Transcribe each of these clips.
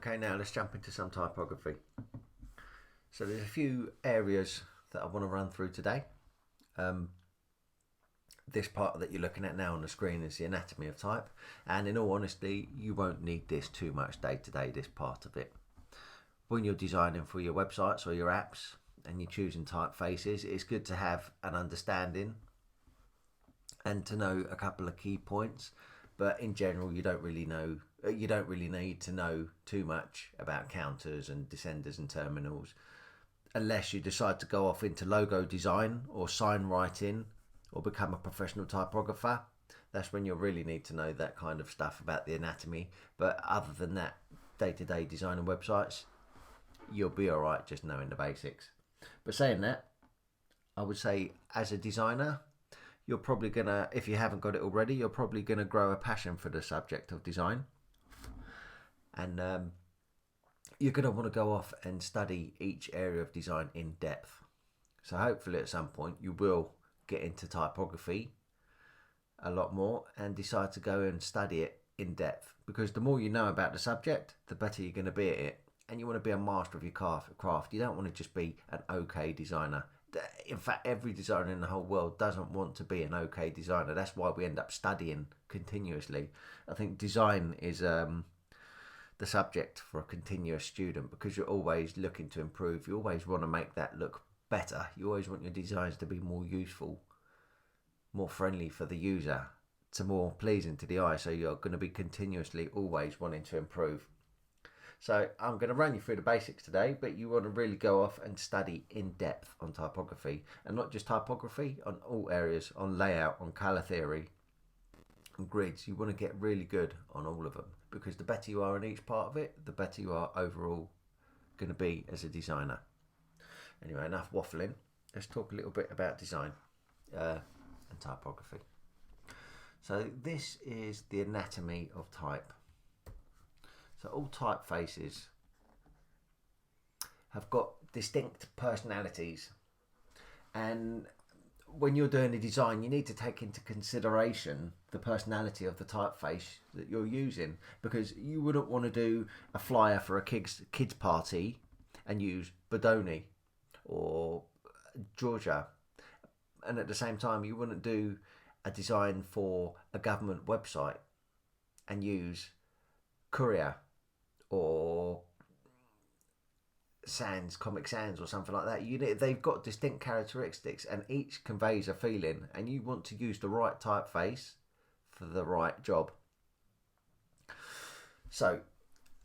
Okay, now let's jump into some typography. So there's a few areas that I want to run through today. This part that you're looking at now on the screen is the anatomy of type, and in all honesty you won't need this too much day to day, this part of it. When you're designing for your websites or your apps and you're choosing typefaces, it's good to have an understanding and to know a couple of key points, but in general you don't really need to know too much about counters and descenders and terminals unless you decide to go off into logo design or sign writing or become a professional typographer. That's when you'll really need to know that kind of stuff about the anatomy. But other than that, day-to-day design and websites, you'll be alright just knowing the basics. But saying that, I would say as a designer, you're probably gonna, if you haven't got it already, you're probably gonna grow a passion for the subject of design. And you're gonna want to go off and study each area of design in depth. So hopefully at some point you will get into typography a lot more and decide to go and study it in depth, because the more you know about the subject, the better you're going to be at it, and you want to be a master of your craft. You don't want to just be an okay designer. In fact, every designer in the whole world doesn't want to be an okay designer. That's why we end up studying continuously. I think design is the subject for a continuous student, because you're always looking to improve. You always want to make that look better. You always want your designs to be more useful, more friendly for the user, to more pleasing to the eye. So you're going to be continuously always wanting to improve. So I'm going to run you through the basics today, but you want to really go off and study in depth on typography, and not just typography, on all areas, on layout, on colour theory, on grids. You want to get really good on all of them, because the better you are in each part of it, the better you are overall going to be as a designer. Anyway, enough waffling. Let's talk a little bit about design and typography. So this is the anatomy of type. So all typefaces have got distinct personalities, and when you're doing a design, you need to take into consideration the personality of the typeface that you're using, because you wouldn't want to do a flyer for a kids party and use Bodoni or Georgia, and at the same time you wouldn't do a design for a government website and use Courier or Comic Sans or something like that. They've got distinct characteristics and each conveys a feeling, and you want to use the right typeface for the right job. So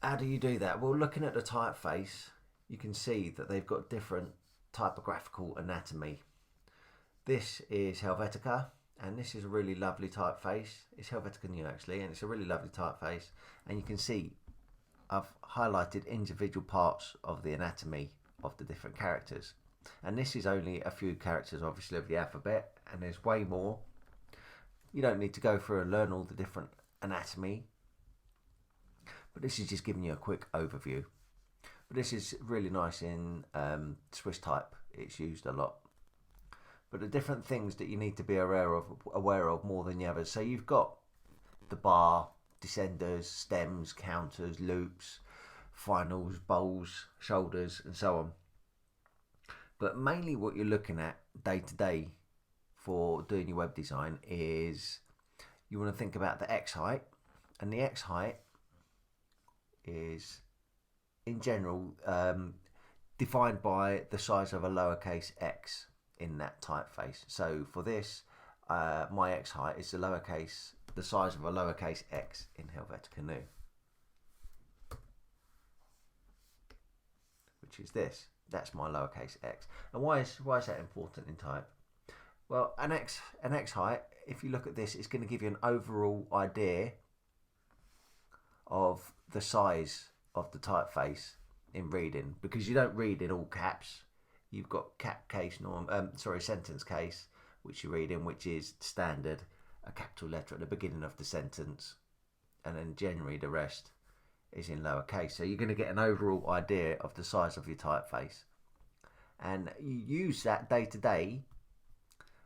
how do you do that? Well, looking at the typeface, you can see that they've got different typographical anatomy. This is Helvetica, and this is a really lovely typeface. It's Helvetica New actually, and it's a really lovely typeface, and you can see I've highlighted individual parts of the anatomy of the different characters, and this is only a few characters obviously of the alphabet, and there's way more. You don't need to go through and learn all the different anatomy, but this is just giving you a quick overview. But this is really nice in Swiss type. It's used a lot. But the different things that you need to be aware of more than the others. So you've got the bar, descenders, stems, counters, loops, finals, bowls, shoulders, and so on. But mainly what you're looking at day to day for doing your web design is you want to think about the X height, and the X height is in general defined by the size of a lowercase x in that typeface. So for this, my X height is the size of a lowercase x in Helvetica New, which is this. That's my lowercase x. And why is that important in type? Well, an X height, if you look at this, it's going to give you an overall idea of the size of the typeface in reading, because you don't read in all caps. You've got sentence case, which you read in, which is standard, a capital letter at the beginning of the sentence, and then generally the rest is in lowercase. So you're going to get an overall idea of the size of your typeface, and you use that day to day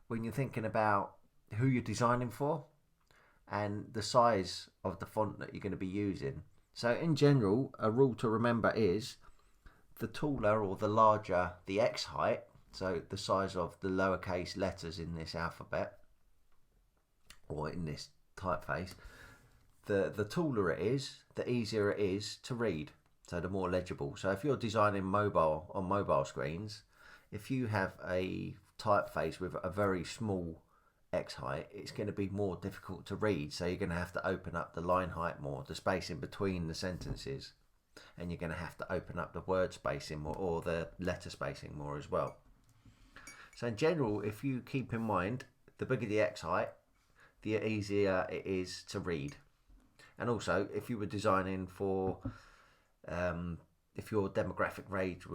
when you're thinking about who you're designing for and the size of the font that you're going to be using. So in general, a rule to remember is the taller or the larger the X height, so the size of the lowercase letters in this alphabet or in this typeface, the taller it is, the easier it is to read, so the more legible. So if you're designing mobile screens, if you have a typeface with a very small X height, it's going to be more difficult to read, so you're going to have to open up the line height more, the spacing between the sentences, and you're going to have to open up the word spacing more or the letter spacing more as well. So in general, if you keep in mind the bigger the X height, the easier it is to read. And also, if you were designing for if your demographic range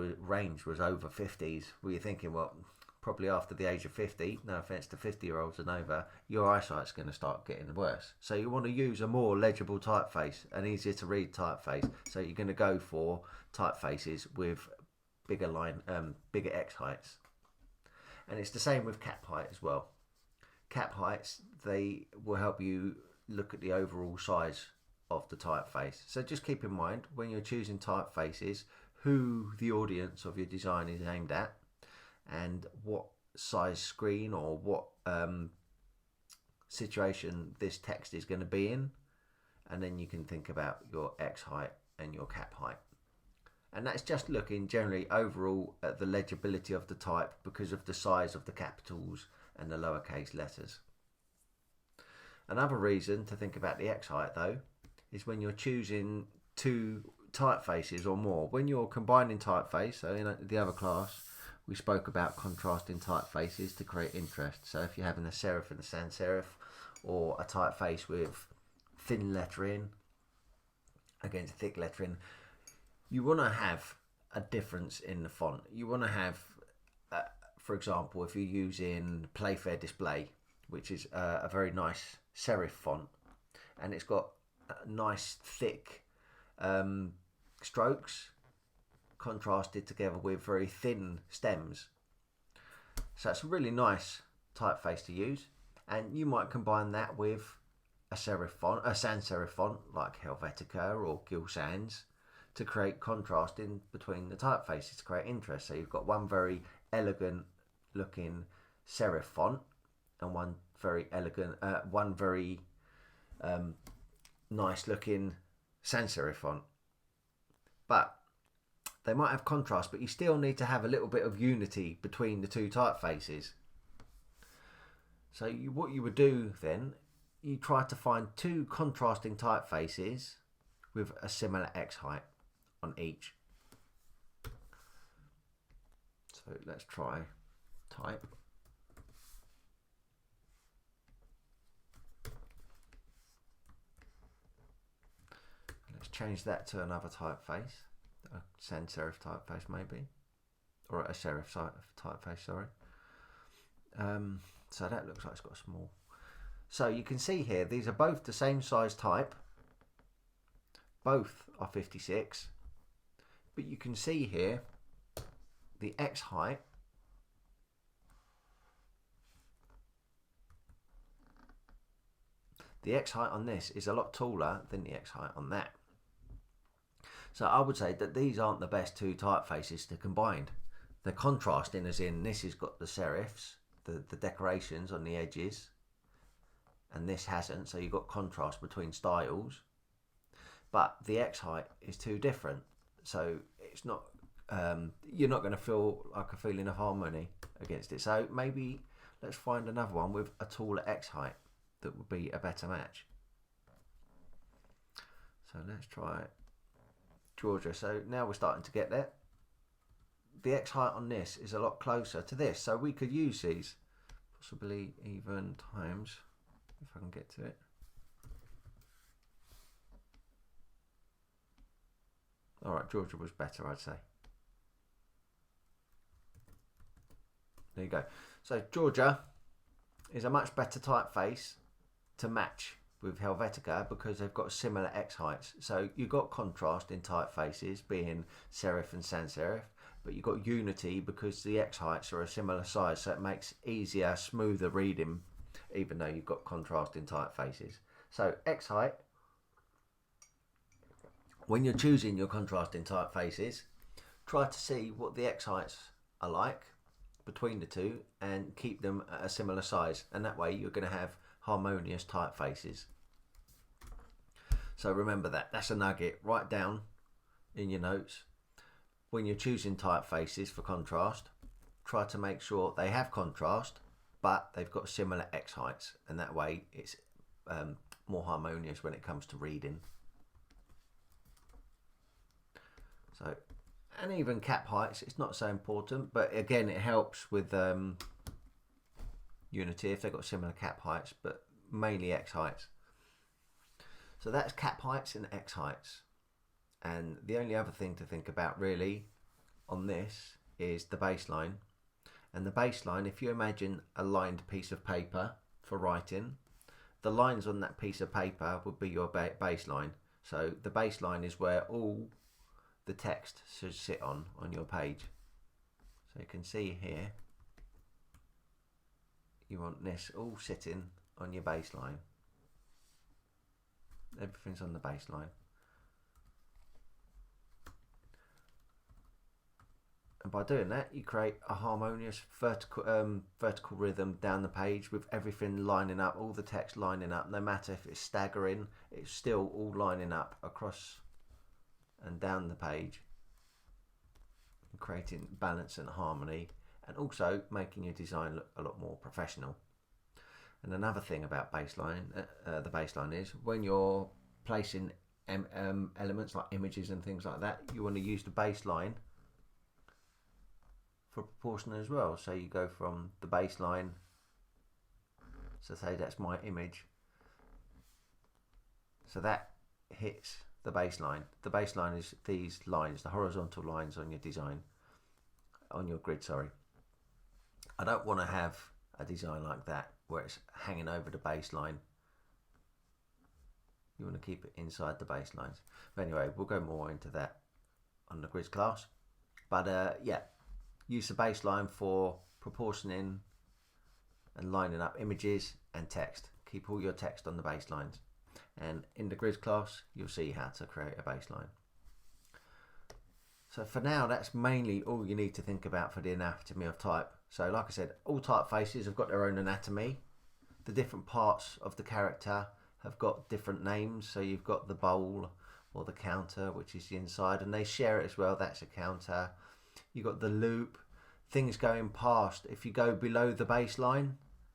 was over 50s, well, you're thinking, well, probably after the age of 50, no offence to 50-year-olds and over, your eyesight's going to start getting worse. So you want to use a more legible typeface, an easier to read typeface. So you're going to go for typefaces with bigger X heights. And it's the same with cap height as well. Cap heights, they will help you look at the overall size of the typeface. So just keep in mind when you're choosing typefaces who the audience of your design is aimed at and what size screen or what situation this text is going to be in, and then you can think about your X height and your cap height. And that's just looking generally overall at the legibility of the type because of the size of the capitals and the lowercase letters. Another reason to think about the X height though is when you're choosing two typefaces or more. When you're combining typeface, so in the other class we spoke about contrasting typefaces to create interest. So if you're having a serif and a sans-serif, or a typeface with thin lettering against thick lettering, you want to have a difference in the font. You want to have, for example, if you're using Playfair Display, which is a very nice serif font, and it's got nice thick strokes contrasted together with very thin stems. So it's a really nice typeface to use, and you might combine that with a serif font, a sans-serif font like Helvetica or Gill Sans, to create contrast in between the typefaces to create interest. So you've got one very elegant looking serif font and one very elegant, nice looking sans-serif font. But they might have contrast, but you still need to have a little bit of unity between the two typefaces. So what you would do then, you try to find two contrasting typefaces with a similar X height on each. So let's try type. Let's change that to another typeface, a sans-serif typeface maybe, or a serif typeface, sorry. So that looks like it's got a small. So you can see here, these are both the same size type. Both are 56. But you can see here, the X height on this is a lot taller than the X height on that. So I would say that these aren't the best two typefaces to combine. They're contrasting, as in this has got the serifs, the decorations on the edges, and this hasn't, so you've got contrast between styles. But the X height is too different, so it's not. You're not going to feel like a feeling of harmony against it. So maybe let's find another one with a taller X height that would be a better match. So let's try Georgia. So now we're starting to get there. The X height on this is a lot closer to this, so we could use these possibly even times if I can get to it. Alright, Georgia was better, I'd say. There you go. So Georgia is a much better typeface to match with Helvetica because they've got similar X heights. So you've got contrast in typefaces being serif and sans-serif, but you've got unity because the X heights are a similar size, so it makes easier, smoother reading even though you've got contrast in typefaces. So X height When you're choosing your contrasting typefaces, try to see what the X heights are like between the two and keep them at a similar size, and that way you're going to have harmonious typefaces. So remember that. That's a nugget. Write down in your notes, when you're choosing typefaces for contrast, try to make sure they have contrast but they've got similar X heights, and that way it's more harmonious when it comes to reading. So, and even cap heights, it's not so important, but again it helps with Unity if they've got similar cap heights, but mainly X heights. So that's cap heights and X heights. And the only other thing to think about really on this is the baseline. And the baseline, if you imagine a lined piece of paper for writing, the lines on that piece of paper would be your baseline. So the baseline is where all the text should sit on your page. So you can see here, you want this all sitting on your baseline. Everything's on the baseline. And by doing that, you create a harmonious vertical rhythm down the page with everything lining up, all the text lining up. No matter if it's staggering, it's still all lining up across and down the page, and creating balance and harmony, and also making your design look a lot more professional. And another thing about the baseline is when you're placing elements like images and things like that, you want to use the baseline for proportion as well. So you go from the baseline, so say that's my image, so that hits the baseline. The baseline is these lines, the horizontal lines on your design, on your grid, sorry. I don't want to have a design like that where it's hanging over the baseline. You want to keep it inside the baselines. But anyway, we'll go more into that on the grids class. But yeah, use the baseline for proportioning and lining up images and text. Keep all your text on the baselines. And in the grids class, you'll see how to create a baseline. So for now, that's mainly all you need to think about for the anatomy of type. So like I said, all typefaces have got their own anatomy. The different parts of the character have got different names. So you've got the bowl or the counter, which is the inside, and they share it as well. That's a counter. You've got the loop, things going past. If you go below the baseline,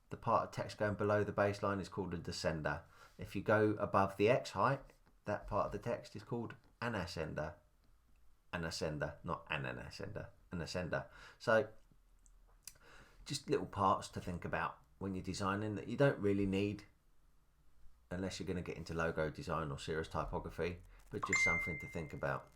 the part of text going below the baseline is called a descender. If you go above the X height, that part of the text is called an ascender. An ascender, not an ascender, an ascender. So just little parts to think about when you're designing that you don't really need unless you're going to get into logo design or serif typography, but just something to think about.